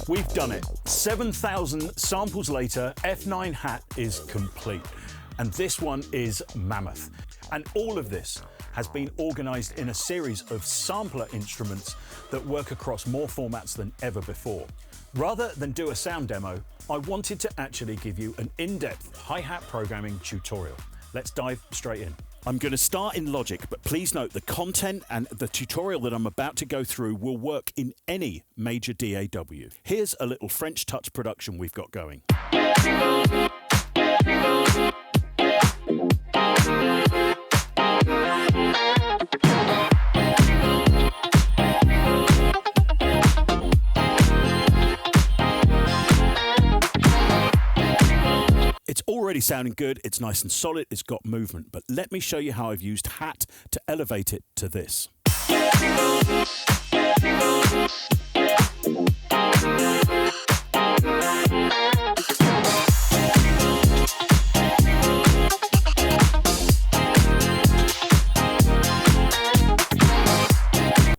We've done it. 7,000 samples later, F9 hat is complete. And this one is Mammoth. And all of this has been organised in a series of sampler instruments that work across more formats than ever before. Rather than do a sound demo, I wanted to actually give you an in-depth hi-hat programming tutorial. Let's dive straight in. I'm going to start in Logic, but please note the content and the tutorial that I'm about to go through will work in any major DAW. Here's a little French touch production we've got going. It's already sounding good, it's nice and solid, it's got movement, but let me show you how I've used hat to elevate it to this.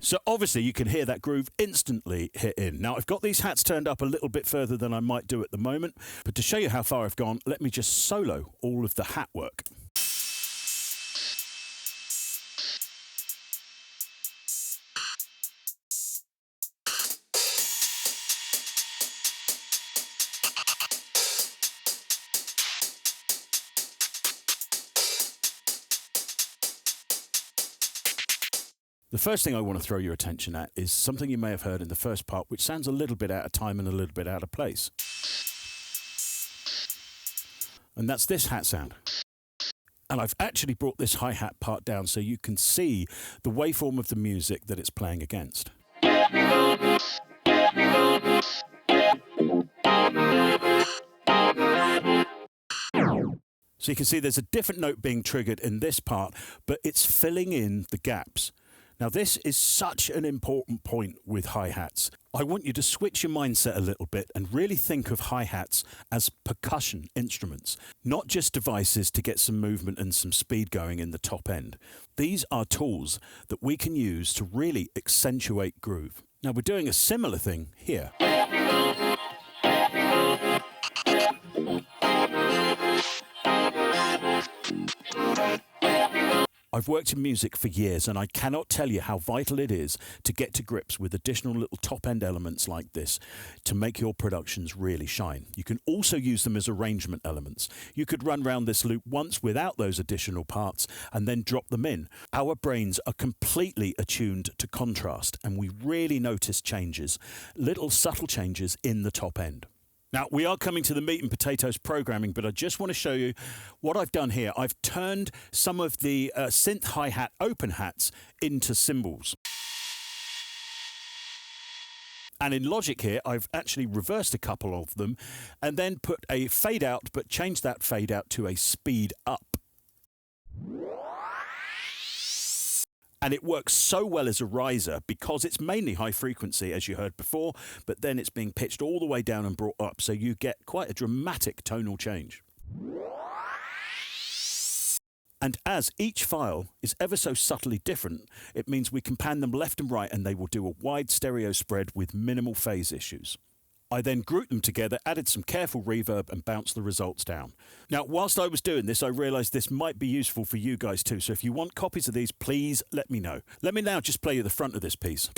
So obviously you can hear that groove instantly hit in. Now I've got these hats turned up a little bit further than I might do at the moment, but to show you how far I've gone, let me just solo all of the hat work. The first thing I want to throw your attention at is something you may have heard in the first part, which sounds a little bit out of time and a little bit out of place. And that's this hat sound. And I've actually brought this hi-hat part down so you can see the waveform of the music that it's playing against. So you can see there's a different note being triggered in this part, but it's filling in the gaps. Now this is such an important point with hi-hats. I want you to switch your mindset a little bit and really think of hi-hats as percussion instruments, not just devices to get some movement and some speed going in the top end. These are tools that we can use to really accentuate groove. Now we're doing a similar thing here. I've worked in music for years and I cannot tell you how vital it is to get to grips with additional little top-end elements like this to make your productions really shine. You can also use them as arrangement elements. You could run round this loop once without those additional parts and then drop them in. Our brains are completely attuned to contrast and we really notice changes, little subtle changes in the top end. Now, we are coming to the meat and potatoes programming, but I just want to show you what I've done here. I've turned some of the Synth Hi-Hat open hats into cymbals. And in Logic here, I've actually reversed a couple of them and then put a fade out, but changed that fade out to a speed up. And it works so well as a riser because it's mainly high frequency, as you heard before, but then it's being pitched all the way down and brought up, so you get quite a dramatic tonal change. And as each file is ever so subtly different, it means we can pan them left and right and they will do a wide stereo spread with minimal phase issues. I then grouped them together, added some careful reverb and bounced the results down. Now, whilst I was doing this, I realised this might be useful for you guys too. So if you want copies of these, please let me know. Let me now just play you the front of this piece.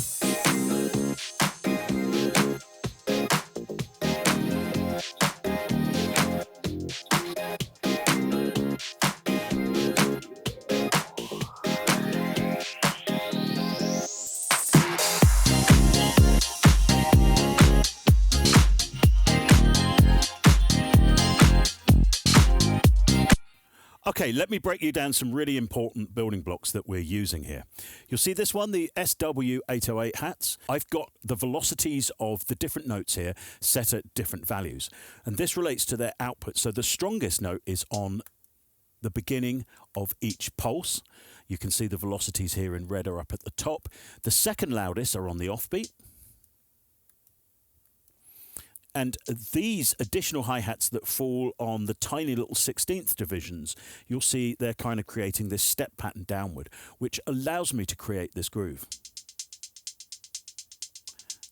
Okay, let me break you down some really important building blocks that we're using here. You'll see this one, the SW808 hats. I've got the velocities of the different notes here set at different values. And this relates to their output. So the strongest note is on the beginning of each pulse. You can see the velocities here in red are up at the top. The second loudest are on the offbeat. And these additional hi-hats that fall on the tiny little 16th divisions, you'll see they're kind of creating this step pattern downward, which allows me to create this groove.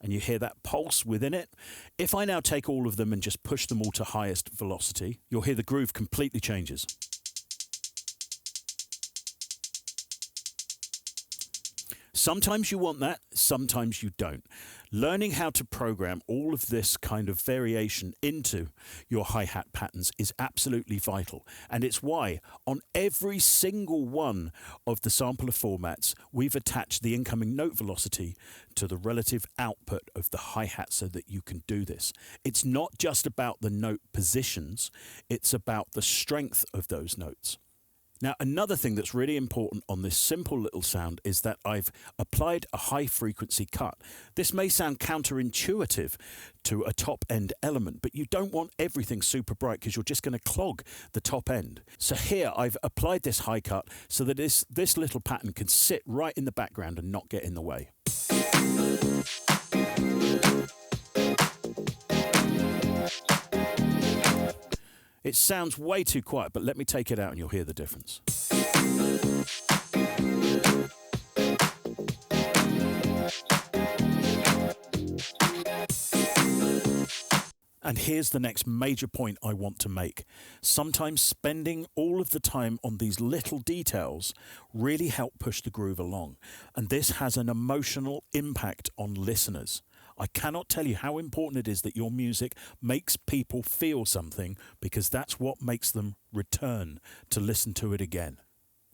And you hear that pulse within it. If I now take all of them and just push them all to highest velocity, you'll hear the groove completely changes. Sometimes you want that, sometimes you don't. Learning how to program all of this kind of variation into your hi-hat patterns is absolutely vital. And it's why on every single one of the sampler formats, we've attached the incoming note velocity to the relative output of the hi-hat so that you can do this. It's not just about the note positions, it's about the strength of those notes. Now, another thing that's really important on this simple little sound is that I've applied a high frequency cut. This may sound counterintuitive to a top end element, but you don't want everything super bright because you're just going to clog the top end. So here I've applied this high cut so that this little pattern can sit right in the background and not get in the way. It sounds way too quiet, but let me take it out and you'll hear the difference. And here's the next major point I want to make. Sometimes spending all of the time on these little details really help push the groove along. And this has an emotional impact on listeners. I cannot tell you how important it is that your music makes people feel something, because that's what makes them return to listen to it again.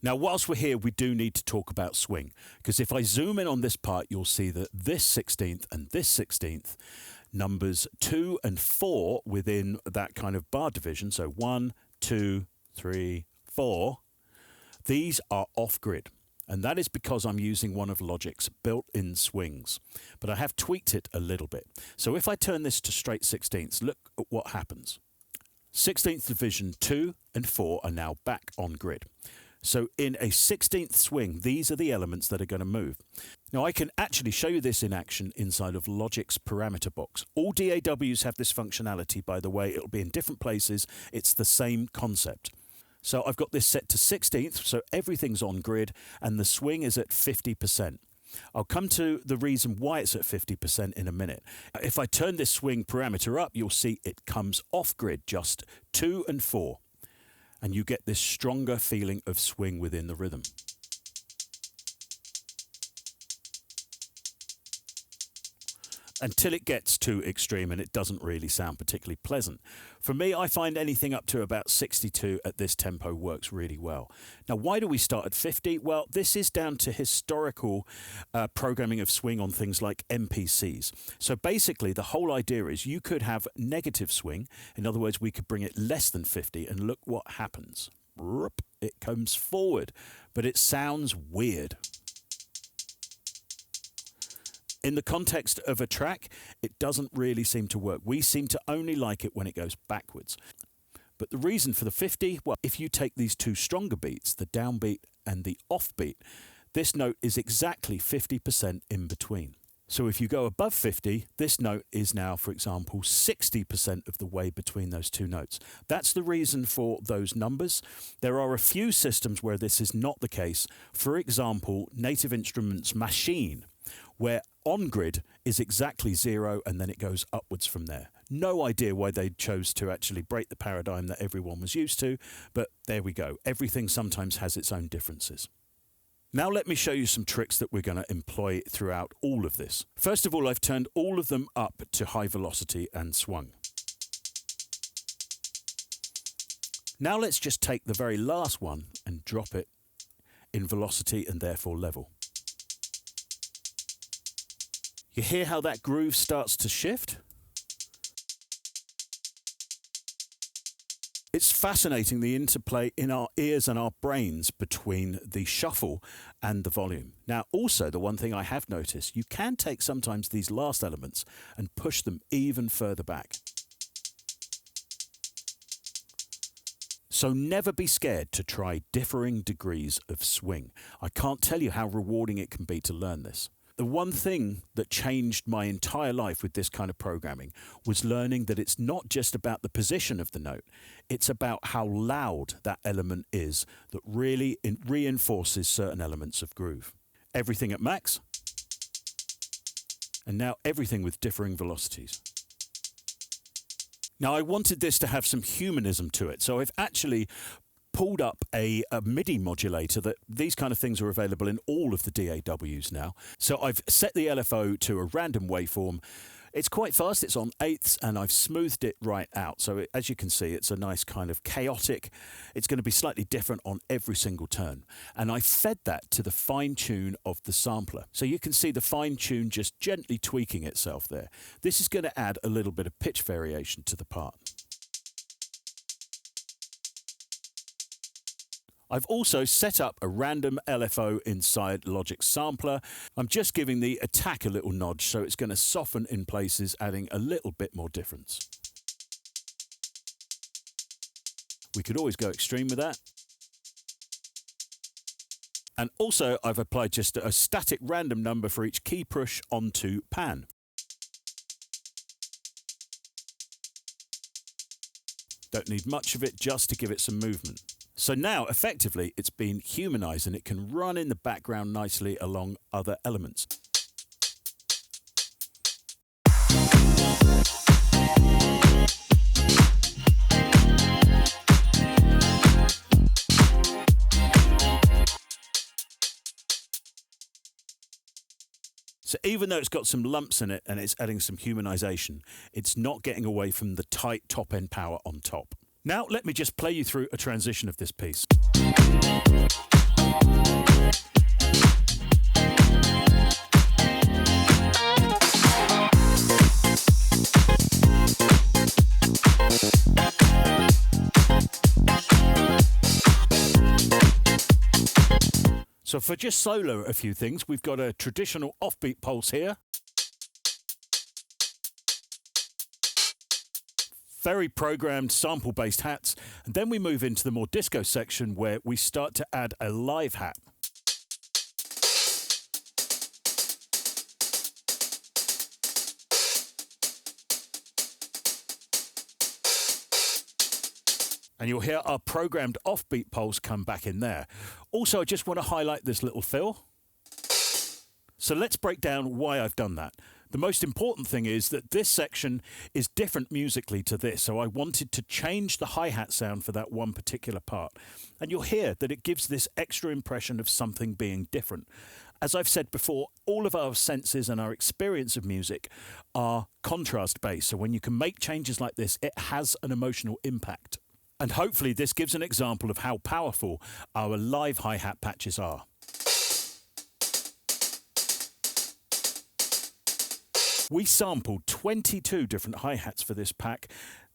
Now, whilst we're here, we do need to talk about swing, because if I zoom in on this part, you'll see that this 16th and this 16th, numbers 2 and 4 within that kind of bar division, so 1, 2, 3, 4, these are off-grid. And that is because I'm using one of Logic's built-in swings. But I have tweaked it a little bit. So if I turn this to straight 16ths, look at what happens. 16th division 2 and 4 are now back on grid. So in a 16th swing, these are the elements that are going to move. Now I can actually show you this in action inside of Logic's parameter box. All DAWs have this functionality, by the way. It'll be in different places. It's the same concept. So I've got this set to 16th, so everything's on grid, and the swing is at 50%. I'll come to the reason why it's at 50% in a minute. If I turn this swing parameter up, you'll see it comes off grid, just 2 and 4. And you get this stronger feeling of swing within the rhythm. Until it gets too extreme and it doesn't really sound particularly pleasant. For me, I find anything up to about 62 at this tempo works really well. Now, why do we start at 50? Well, this is down to historical programming of swing on things like MPCs. So basically, the whole idea is you could have negative swing. In other words, we could bring it less than 50 and look what happens. It comes forward, but it sounds weird. In the context of a track, it doesn't really seem to work. We seem to only like it when it goes backwards. But the reason for the 50, well, if you take these two stronger beats, the downbeat and the offbeat, this note is exactly 50% in between. So if you go above 50, this note is now, for example, 60% of the way between those two notes. That's the reason for those numbers. There are a few systems where this is not the case. For example, Native Instruments Machine, where on grid is exactly 0 and then it goes upwards from there. No idea why they chose to actually break the paradigm that everyone was used to, but there we go. Everything sometimes has its own differences. Now let me show you some tricks that we're going to employ throughout all of this. First of all, I've turned all of them up to high velocity and swung. Now let's just take the very last one and drop it in velocity and therefore level. You hear how that groove starts to shift? It's fascinating, the interplay in our ears and our brains between the shuffle and the volume. Now, also, the one thing I have noticed, you can take sometimes these last elements and push them even further back. So never be scared to try differing degrees of swing. I can't tell you how rewarding it can be to learn this. The one thing that changed my entire life with this kind of programming was learning that it's not just about the position of the note, it's about how loud that element is that really reinforces certain elements of groove. Everything at max, And now everything with differing velocities. Now I wanted this to have some humanism to it, so I've actually pulled up a MIDI modulator. That these kind of things are available in all of the DAWs now. So I've set the LFO to a random waveform. It's quite fast, it's on eighths, and I've smoothed it right out. So as you can see, it's a nice kind of chaotic. It's going to be slightly different on every single turn. And I fed that to the fine tune of the sampler. So you can see the fine tune just gently tweaking itself there. This is going to add a little bit of pitch variation to the part. I've also set up a random LFO inside Logic Sampler. I'm just giving the attack a little nudge, so it's going to soften in places, adding a little bit more difference. We could always go extreme with that. And also I've applied just a static random number for each key push onto pan. Don't need much of it, just to give it some movement. So now, effectively, it's been humanized and it can run in the background nicely along other elements. So even though it's got some lumps in it and it's adding some humanization, it's not getting away from the tight top-end power on top. Now let me just play you through a transition of this piece. So for just solo a few things, we've got a traditional offbeat pulse here. Very programmed sample-based hats, and then we move into the more disco section where we start to add a live hat. And you'll hear our programmed offbeat pulse come back in there. Also, I just want to highlight this little fill. So let's break down why I've done that. The most important thing is that this section is different musically to this, so I wanted to change the hi-hat sound for that one particular part. And you'll hear that it gives this extra impression of something being different. As I've said before, all of our senses and our experience of music are contrast-based, so when you can make changes like this, it has an emotional impact. And hopefully this gives an example of how powerful our live hi-hat patches are. We sampled 22 different hi-hats for this pack,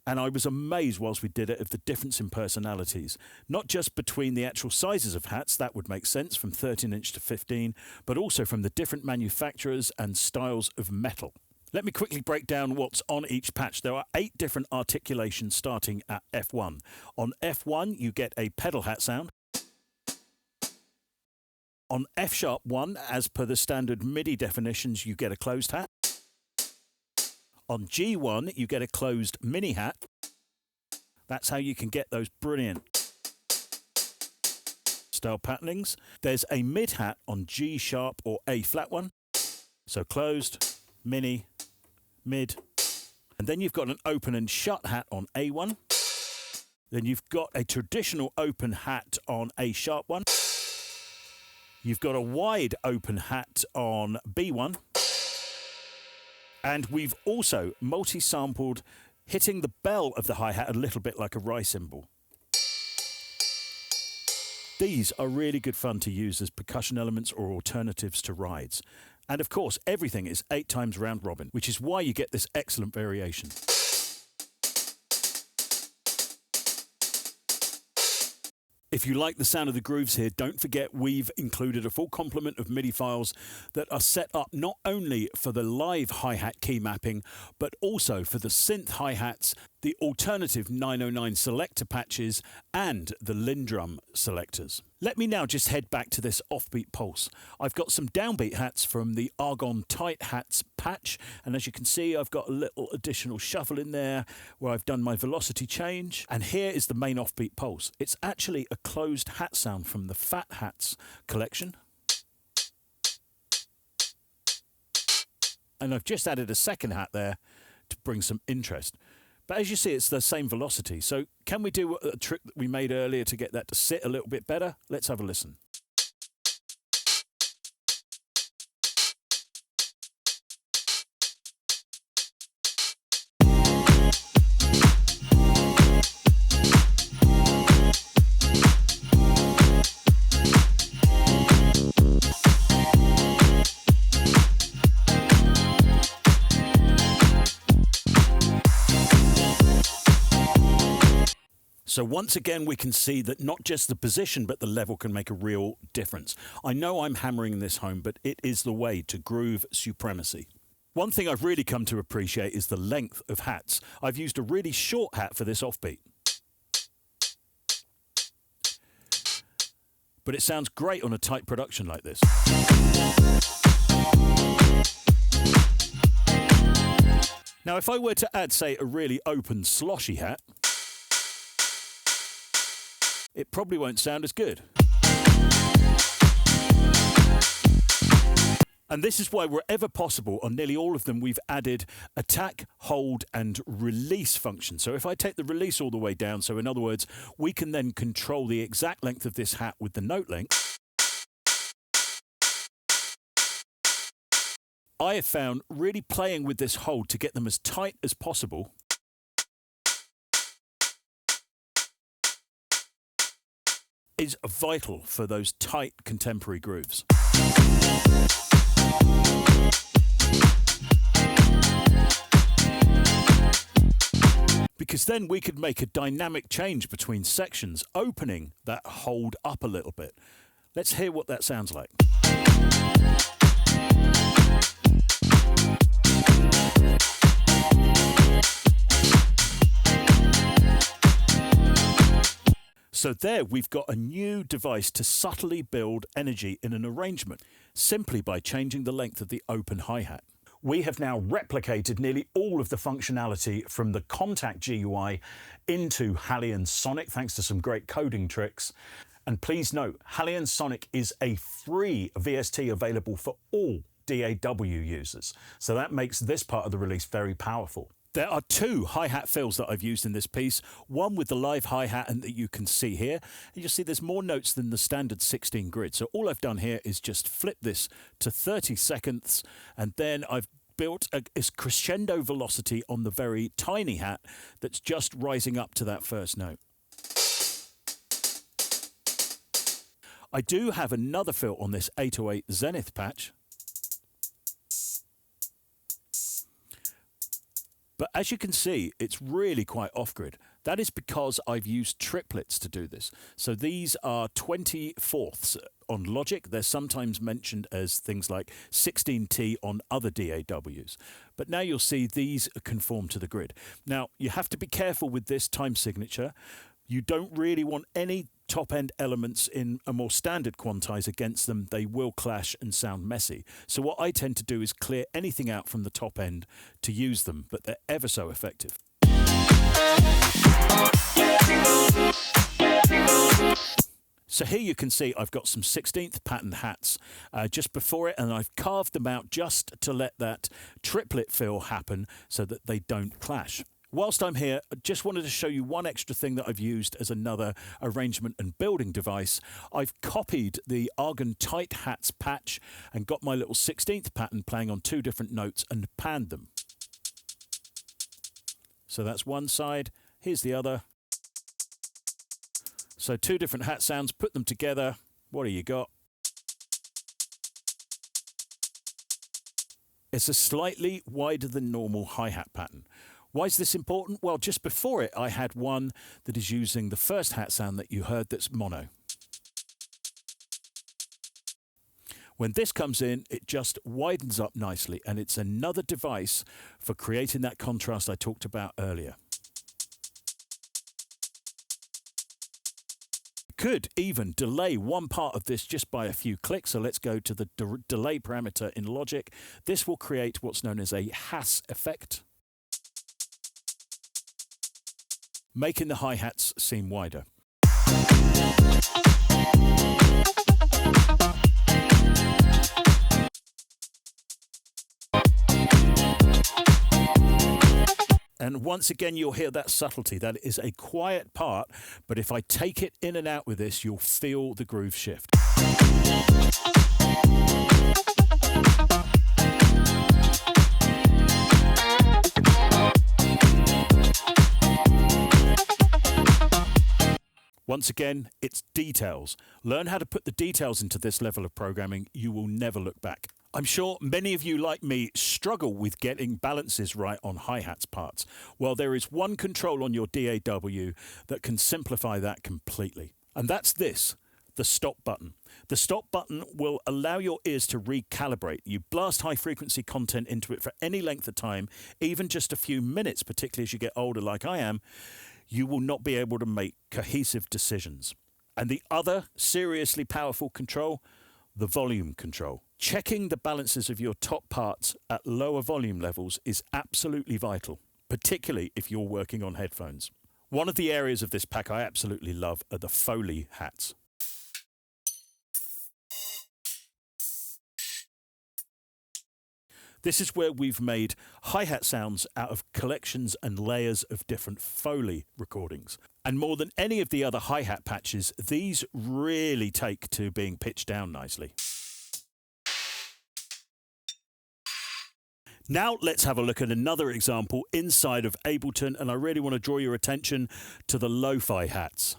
and I was amazed whilst we did it of the difference in personalities. Not just between the actual sizes of hats, that would make sense, from 13-inch to 15, but also from the different manufacturers and styles of metal. Let me quickly break down what's on each patch. There are 8 different articulations starting at F1. On F1, you get a pedal hat sound. On F#1, as per the standard MIDI definitions, you get a closed hat. On G1, you get a closed mini hat. That's how you can get those brilliant style patternings. There's a mid hat on G sharp or A flat one. So closed, mini, mid. And then you've got an open and shut hat on A1. Then you've got a traditional open hat on A sharp one. You've got a wide open hat on B1. And we've also multi-sampled, hitting the bell of the hi-hat a little bit like a rye cymbal. These are really good fun to use as percussion elements or alternatives to rides. And of course, everything is 8 times round robin, which is why you get this excellent variation. If you like the sound of the grooves here, don't forget we've included a full complement of MIDI files that are set up not only for the live hi-hat key mapping, but also for the synth hi-hats, the alternative 909 selector patches, and the Lindrum selectors. Let me now just head back to this offbeat pulse. I've got some downbeat hats from the Argon Tight Hats patch, and as you can see, I've got a little additional shuffle in there where I've done my velocity change. And here is the main offbeat pulse. It's actually a closed hat sound from the Fat Hats collection. And I've just added a second hat there to bring some interest. But as you see, it's the same velocity. So can we do a trick that we made earlier to get that to sit a little bit better? Let's have a listen. So once again, we can see that not just the position, but the level can make a real difference. I know I'm hammering this home, but it is the way to groove supremacy. One thing I've really come to appreciate is the length of hats. I've used a really short hat for this offbeat. But it sounds great on a tight production like this. Now, if I were to add, say, a really open, sloshy hat, it probably won't sound as good. And this is why wherever possible, on nearly all of them, we've added attack, hold, and release functions. So if I take the release all the way down, so in other words, we can then control the exact length of this hat with the note length. I have found really playing with this hold to get them as tight as possible is vital for those tight contemporary grooves. Because then we could make a dynamic change between sections, opening that hold up a little bit. Let's hear what that sounds like. So there we've got a new device to subtly build energy in an arrangement, simply by changing the length of the open hi-hat. We have now replicated nearly all of the functionality from the Contact GUI into Halion Sonic, thanks to some great coding tricks. And please note, Halion Sonic is a free VST available for all DAW users. So that makes this part of the release very powerful. There are two hi-hat fills that I've used in this piece, one with the live hi-hat and that you can see here. And you'll see there's more notes than the standard 16 grid. So all I've done here is just flip this to 30 seconds, and then I've built a crescendo velocity on the very tiny hat that's just rising up to that first note. I do have another fill on this 808 Zenith patch. But as you can see, it's really quite off-grid. That is because I've used triplets to do this. So these are 24ths on Logic. They're sometimes mentioned as things like 16T on other DAWs. But now you'll see these conform to the grid. Now, you have to be careful with this time signature. You don't really want any top-end elements in a more standard quantize against them. They will clash and sound messy. So what I tend to do is clear anything out from the top end to use them, but they're ever so effective. So here you can see I've got some 16th pattern hats just before it, and I've carved them out just to let that triplet fill happen so that they don't clash. Whilst I'm here, I just wanted to show you one extra thing that I've used as another arrangement and building device. I've copied the Argon Tight Hats patch and got my little 16th pattern playing on two different notes and panned them. So that's one side, here's the other. So two different hat sounds, put them together, what do you got? It's a slightly wider than normal hi-hat pattern. Why is this important? Well, just before it, I had one that is using the first hat sound that you heard that's mono. When this comes in, it just widens up nicely, and it's another device for creating that contrast I talked about earlier. Could even delay one part of this just by a few clicks. So let's go to the delay parameter in Logic. This will create what's known as a Haas effect, making the hi-hats seem wider. And once again, you'll hear that subtlety. That is a quiet part, but if I take it in and out with this, you'll feel the groove shift. Once again, it's details. Learn how to put the details into this level of programming. You will never look back. I'm sure many of you, like me, struggle with getting balances right on hi-hats parts. Well, there is one control on your DAW that can simplify that completely. And that's this, the stop button. The stop button will allow your ears to recalibrate. You blast high frequency content into it for any length of time, even just a few minutes, particularly as you get older like I am, you will not be able to make cohesive decisions. And the other seriously powerful control, the volume control. Checking the balances of your top parts at lower volume levels is absolutely vital, particularly if you're working on headphones. One of the areas of this pack I absolutely love are the Foley hats. This is where we've made hi-hat sounds out of collections and layers of different Foley recordings. And more than any of the other hi-hat patches, these really take to being pitched down nicely. Now let's have a look at another example inside of Ableton, and I really want to draw your attention to the Lofi hats.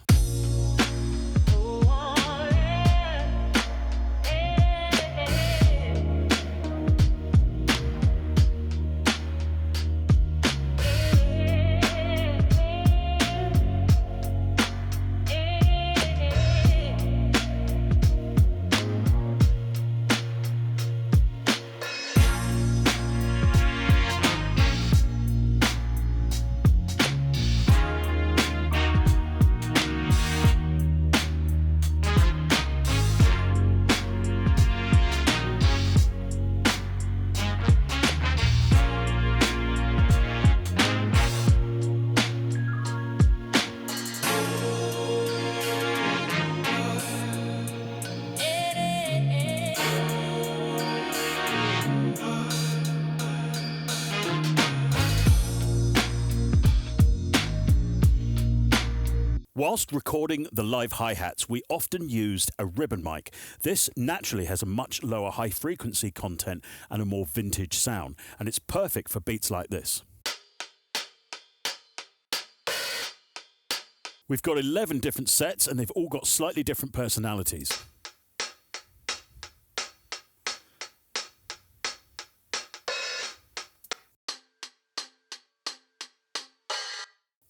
Whilst recording the live hi-hats, we often used a ribbon mic. This naturally has a much lower high frequency content and a more vintage sound, and it's perfect for beats like this. We've got 11 different sets and they've all got slightly different personalities.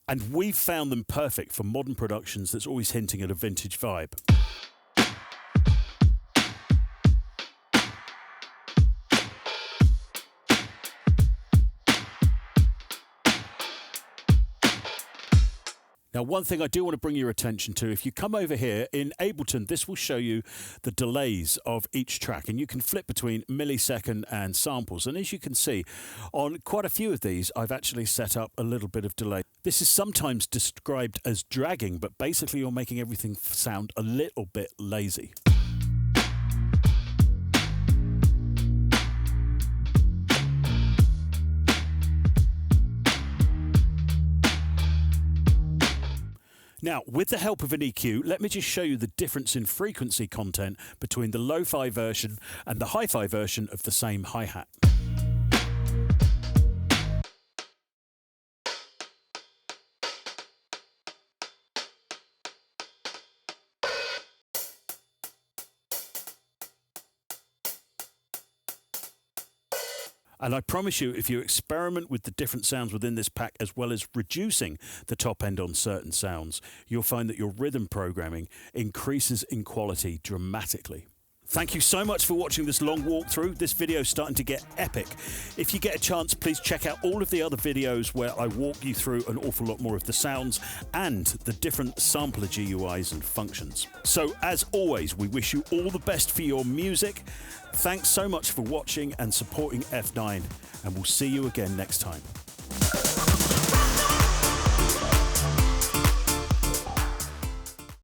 And we've found them perfect for modern productions that's always hinting at a vintage vibe. Now, one thing I do want to bring your attention to, if you come over here in Ableton, this will show you the delays of each track, and you can flip between millisecond and samples. And as you can see, on quite a few of these, I've actually set up a little bit of delay. This is sometimes described as dragging, but basically you're making everything sound a little bit lazy. Now, with the help of an EQ, let me just show you the difference in frequency content between the lo-fi version and the hi-fi version of the same hi-hat. And I promise you, if you experiment with the different sounds within this pack, as well as reducing the top end on certain sounds, you'll find that your rhythm programming increases in quality dramatically. Thank you so much for watching this long walkthrough. This video is starting to get epic. If you get a chance, please check out all of the other videos where I walk you through an awful lot more of the sounds and the different sampler GUIs and functions. So as always, we wish you all the best for your music. Thanks so much for watching and supporting F9, and we'll see you again next time.